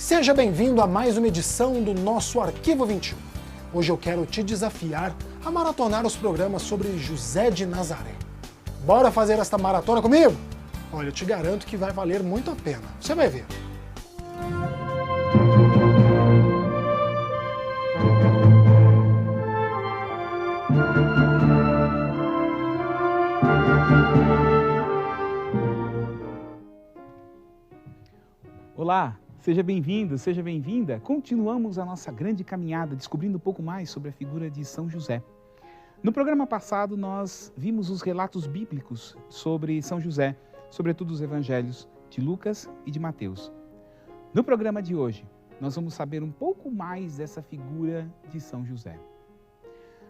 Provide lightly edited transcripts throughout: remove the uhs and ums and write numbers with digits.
Seja bem-vindo a mais uma edição do nosso Arquivo 21. Hoje eu quero te desafiar a maratonar os programas sobre José de Nazaré. Bora fazer esta maratona comigo? Olha, eu te garanto que vai valer muito a pena. Você vai ver. Olá, seja bem-vindo, seja bem-vinda. Continuamos a nossa grande caminhada descobrindo um pouco mais sobre a figura de São José. No programa passado nós vimos os relatos bíblicos sobre São José, sobretudo os evangelhos de Lucas e de Mateus. No programa de hoje nós vamos saber um pouco mais dessa figura de São José.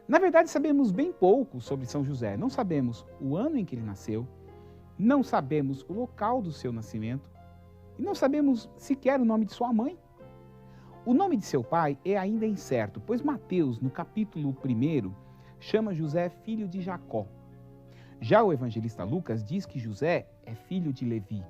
Na verdade sabemos bem pouco sobre São José. Não sabemos o ano em que ele nasceu, não sabemos o local do seu nascimento, e não sabemos sequer o nome de sua mãe. O nome de seu pai é ainda incerto, pois Mateus, no capítulo 1, chama José filho de Jacó. Já o evangelista Lucas diz que José é filho de Levi.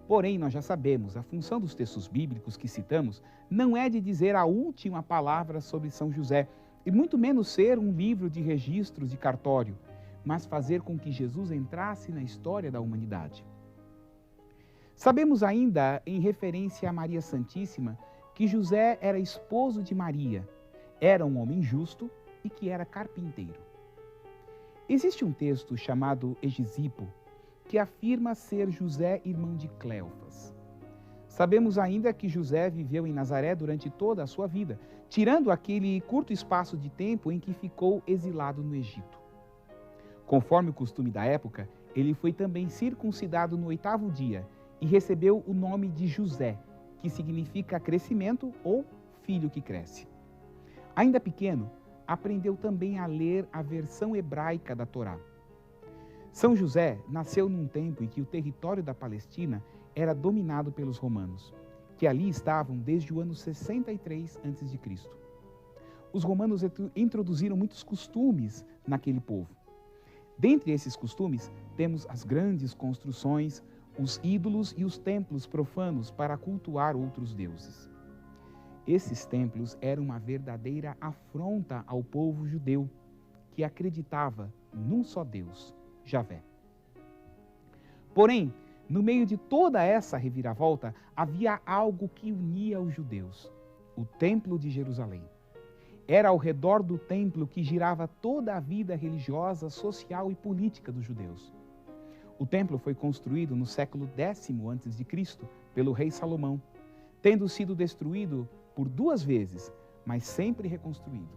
Porém, nós já sabemos, a função dos textos bíblicos que citamos não é de dizer a última palavra sobre São José, e muito menos ser um livro de registros de cartório, mas fazer com que Jesus entrasse na história da humanidade. Sabemos ainda, em referência a Maria Santíssima, que José era esposo de Maria, era um homem justo e que era carpinteiro. Existe um texto chamado Hegisipo, que afirma ser José irmão de Cleofas. Sabemos ainda que José viveu em Nazaré durante toda a sua vida, tirando aquele curto espaço de tempo em que ficou exilado no Egito. Conforme o costume da época, ele foi também circuncidado no 8º dia, e recebeu o nome de José, que significa crescimento ou filho que cresce. Ainda pequeno, aprendeu também a ler a versão hebraica da Torá. São José nasceu num tempo em que o território da Palestina era dominado pelos romanos, que ali estavam desde o ano 63 a.C. Os romanos introduziram muitos costumes naquele povo. Dentre esses costumes, temos as grandes construções, os ídolos e os templos profanos para cultuar outros deuses. Esses templos eram uma verdadeira afronta ao povo judeu, que acreditava num só Deus, Javé. Porém, no meio de toda essa reviravolta, havia algo que unia os judeus: o Templo de Jerusalém. Era ao redor do templo que girava toda a vida religiosa, social e política dos judeus. O templo foi construído no século X a.C. pelo rei Salomão, tendo sido destruído por 2 vezes, mas sempre reconstruído.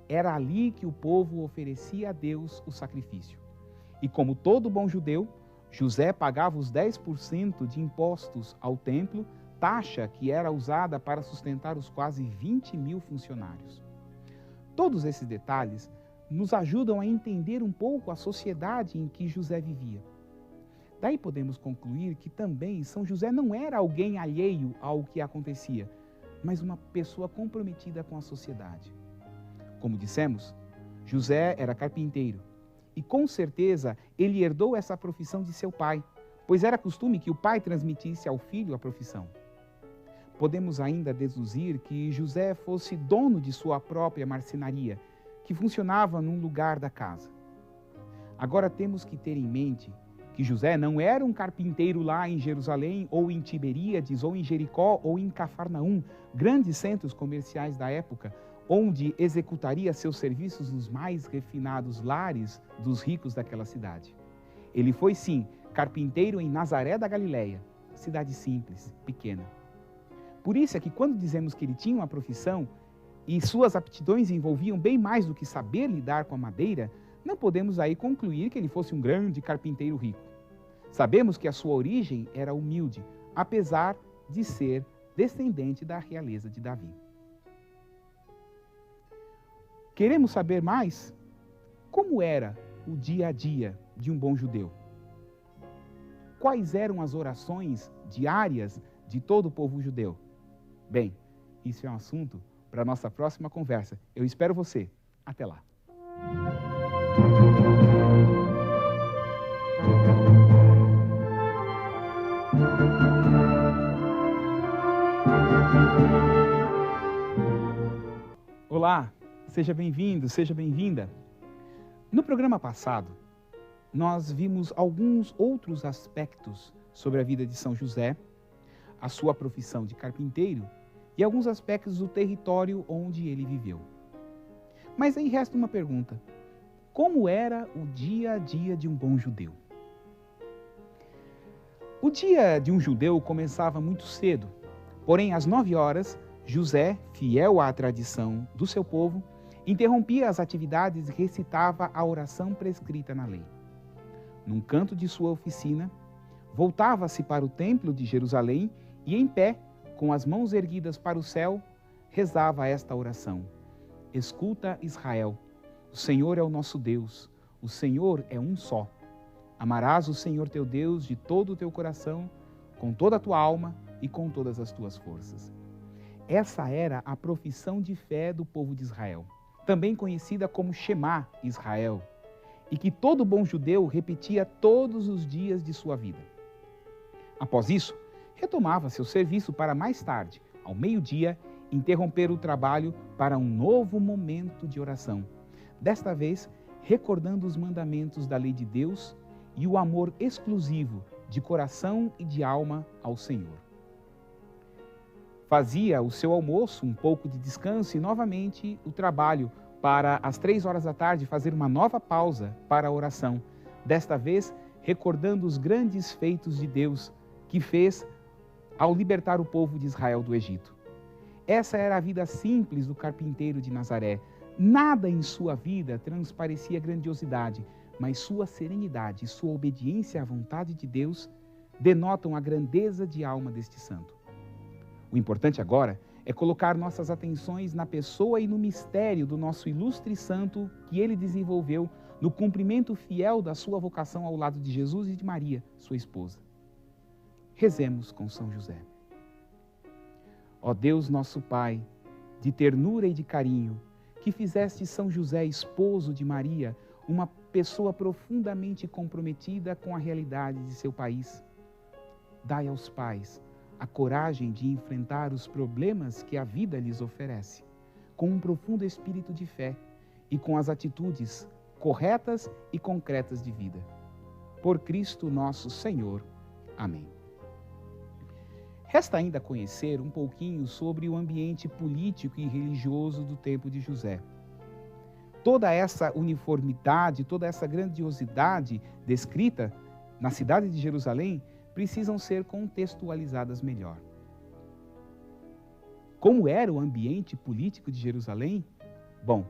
Era ali que o povo oferecia a Deus o sacrifício. E como todo bom judeu, José pagava os 10% de impostos ao templo, taxa que era usada para sustentar os quase 20.000 funcionários. Todos esses detalhes nos ajudam a entender um pouco a sociedade em que José vivia. Daí podemos concluir que também São José não era alguém alheio ao que acontecia, mas uma pessoa comprometida com a sociedade. Como dissemos, José era carpinteiro e com certeza ele herdou essa profissão de seu pai, pois era costume que o pai transmitisse ao filho a profissão. Podemos ainda deduzir que José fosse dono de sua própria marcenaria, que funcionava num lugar da casa. Agora temos que ter em mente que José não era um carpinteiro lá em Jerusalém, ou em Tiberíades, ou em Jericó, ou em Cafarnaum, grandes centros comerciais da época, onde executaria seus serviços nos mais refinados lares dos ricos daquela cidade. Ele foi, sim, carpinteiro em Nazaré da Galileia, cidade simples, pequena. Por isso é que quando dizemos que ele tinha uma profissão e suas aptidões envolviam bem mais do que saber lidar com a madeira, não podemos aí concluir que ele fosse um grande carpinteiro rico. Sabemos que a sua origem era humilde, apesar de ser descendente da realeza de Davi. Queremos saber mais? Como era o dia a dia de um bom judeu? Quais eram as orações diárias de todo o povo judeu? Bem, isso é um assunto para a nossa próxima conversa. Eu espero você. Até lá. seja bem-vindo, seja bem-vinda. No programa passado, nós vimos alguns outros aspectos sobre a vida de São José, a sua profissão de carpinteiro e alguns aspectos do território onde ele viveu. Mas aí resta uma pergunta: como era o dia a dia de um bom judeu? O dia de um judeu começava muito cedo, porém às 9 horas, José, fiel à tradição do seu povo, interrompia as atividades e recitava a oração prescrita na lei. Num canto de sua oficina, voltava-se para o templo de Jerusalém e, em pé, com as mãos erguidas para o céu, rezava esta oração: Escuta, Israel, o Senhor é o nosso Deus, o Senhor é um só. Amarás o Senhor teu Deus de todo o teu coração, com toda a tua alma e com todas as tuas forças. Essa era a profissão de fé do povo de Israel, também conhecida como Shema Israel, e que todo bom judeu repetia todos os dias de sua vida. Após isso, retomava seu serviço para mais tarde, ao meio-dia, interromper o trabalho para um novo momento de oração, desta vez recordando os mandamentos da lei de Deus e o amor exclusivo de coração e de alma ao Senhor. Fazia o seu almoço, um pouco de descanso e novamente o trabalho para, às 3 horas da tarde, fazer uma nova pausa para a oração, desta vez recordando os grandes feitos de Deus que fez ao libertar o povo de Israel do Egito. Essa era a vida simples do carpinteiro de Nazaré. Nada em sua vida transparecia grandiosidade, mas sua serenidade e sua obediência à vontade de Deus denotam a grandeza de alma deste santo. O importante agora é colocar nossas atenções na pessoa e no mistério do nosso ilustre santo que ele desenvolveu no cumprimento fiel da sua vocação ao lado de Jesus e de Maria, sua esposa. Rezemos com São José. Ó Deus nosso Pai, de ternura e de carinho, que fizeste São José, esposo de Maria, uma pessoa profundamente comprometida com a realidade de seu país, dai aos pais a coragem de enfrentar os problemas que a vida lhes oferece, com um profundo espírito de fé e com as atitudes corretas e concretas de vida. Por Cristo nosso Senhor. Amém. Resta ainda conhecer um pouquinho sobre o ambiente político e religioso do tempo de José. Toda essa uniformidade, toda essa grandiosidade descrita na cidade de Jerusalém precisam ser contextualizadas melhor. Como era o ambiente político de Jerusalém? Bom,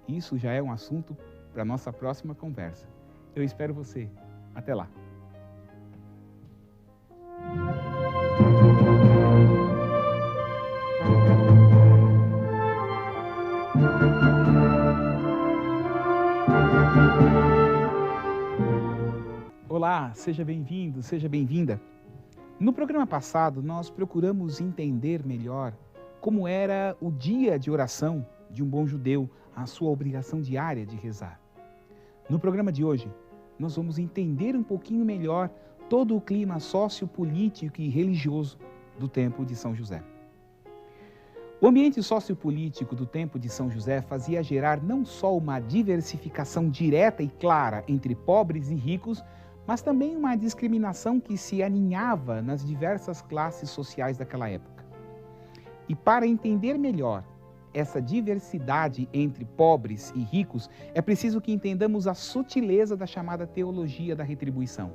isso já é um assunto para a nossa próxima conversa. Eu espero você. Até lá. Olá, seja bem-vindo, seja bem-vinda. No programa passado, nós procuramos entender melhor como era o dia de oração de um bom judeu, a sua obrigação diária de rezar. No programa de hoje, nós vamos entender um pouquinho melhor todo o clima sociopolítico e religioso do tempo de São José. O ambiente sociopolítico do tempo de São José fazia gerar não só uma diversificação direta e clara entre pobres e ricos, mas também uma discriminação que se aninhava nas diversas classes sociais daquela época. E para entender melhor essa diversidade entre pobres e ricos, é preciso que entendamos a sutileza da chamada teologia da retribuição.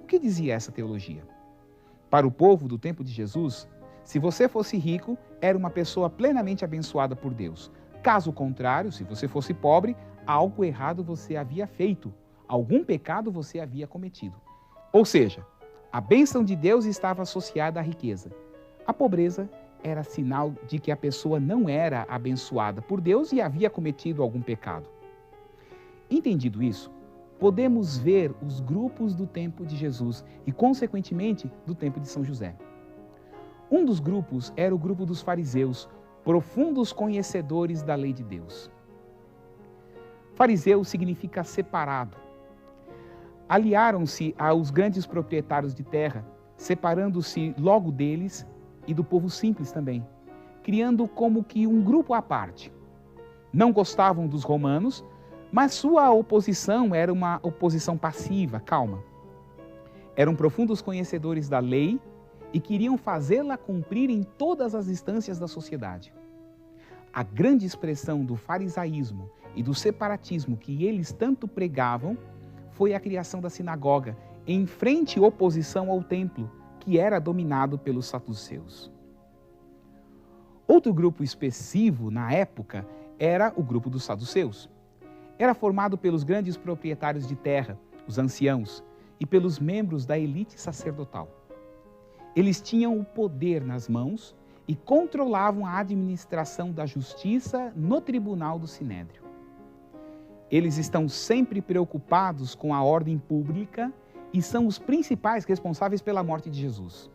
O que dizia essa teologia? Para o povo do tempo de Jesus, se você fosse rico, era uma pessoa plenamente abençoada por Deus. Caso contrário, se você fosse pobre, algo errado você havia feito. Algum pecado você havia cometido. Ou seja, a bênção de Deus estava associada à riqueza. A pobreza era sinal de que a pessoa não era abençoada por Deus e havia cometido algum pecado. Entendido isso, podemos ver os grupos do tempo de Jesus e, consequentemente, do tempo de São José. Um dos grupos era o grupo dos fariseus, profundos conhecedores da lei de Deus. Fariseu significa separado. Aliaram-se aos grandes proprietários de terra, separando-se logo deles e do povo simples também, criando como que um grupo à parte. Não gostavam dos romanos, mas sua oposição era uma oposição passiva, calma. Eram profundos conhecedores da lei e queriam fazê-la cumprir em todas as instâncias da sociedade. A grande expressão do farisaísmo e do separatismo que eles tanto pregavam foi a criação da sinagoga, em frente e oposição ao templo, que era dominado pelos saduceus. Outro grupo expressivo na época era o grupo dos saduceus. Era formado pelos grandes proprietários de terra, os anciãos, e pelos membros da elite sacerdotal. Eles tinham o poder nas mãos e controlavam a administração da justiça no tribunal do Sinédrio. Eles estão sempre preocupados com a ordem pública e são os principais responsáveis pela morte de Jesus.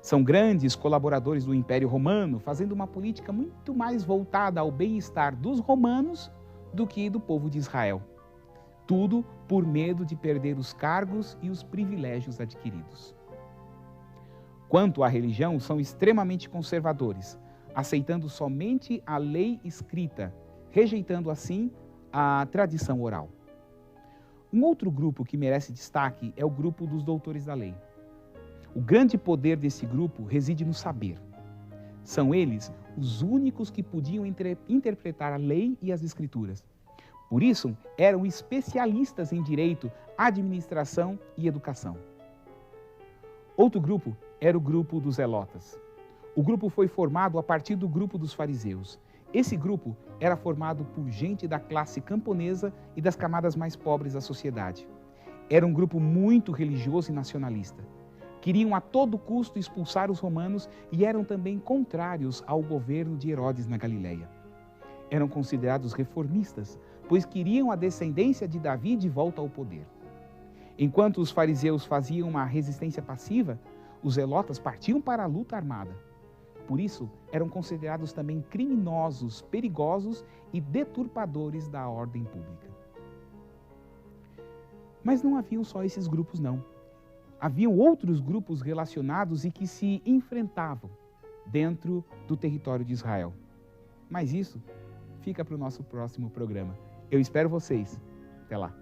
São grandes colaboradores do Império Romano, fazendo uma política muito mais voltada ao bem-estar dos romanos do que do povo de Israel. Tudo por medo de perder os cargos e os privilégios adquiridos. Quanto à religião, são extremamente conservadores, aceitando somente a lei escrita, rejeitando assim a tradição oral. Um outro grupo que merece destaque é o grupo dos doutores da lei. O grande poder desse grupo reside no saber. São eles os únicos que podiam interpretar a lei e as escrituras. Por isso, eram especialistas em direito, administração e educação. Outro grupo era o grupo dos zelotas. O grupo foi formado a partir do grupo dos fariseus. Esse grupo era formado por gente da classe camponesa e das camadas mais pobres da sociedade. Era um grupo muito religioso e nacionalista. Queriam a todo custo expulsar os romanos e eram também contrários ao governo de Herodes na Galileia. Eram considerados reformistas, pois queriam a descendência de Davi de volta ao poder. Enquanto os fariseus faziam uma resistência passiva, os zelotas partiam para a luta armada. Por isso, eram considerados também criminosos, perigosos e deturpadores da ordem pública. Mas não haviam só esses grupos, não. Haviam outros grupos relacionados e que se enfrentavam dentro do território de Israel. Mas isso fica para o nosso próximo programa. Eu espero vocês. Até lá.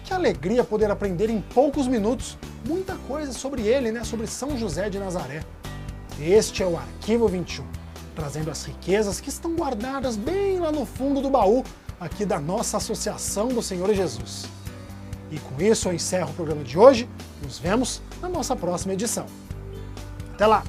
Que alegria poder aprender em poucos minutos muita coisa sobre ele, né? Sobre São José de Nazaré. Este é o Arquivo 21, trazendo as riquezas que estão guardadas bem lá no fundo do baú aqui da nossa Associação do Senhor Jesus. E com isso eu encerro o programa de hoje. Nos vemos na nossa próxima edição. Até lá!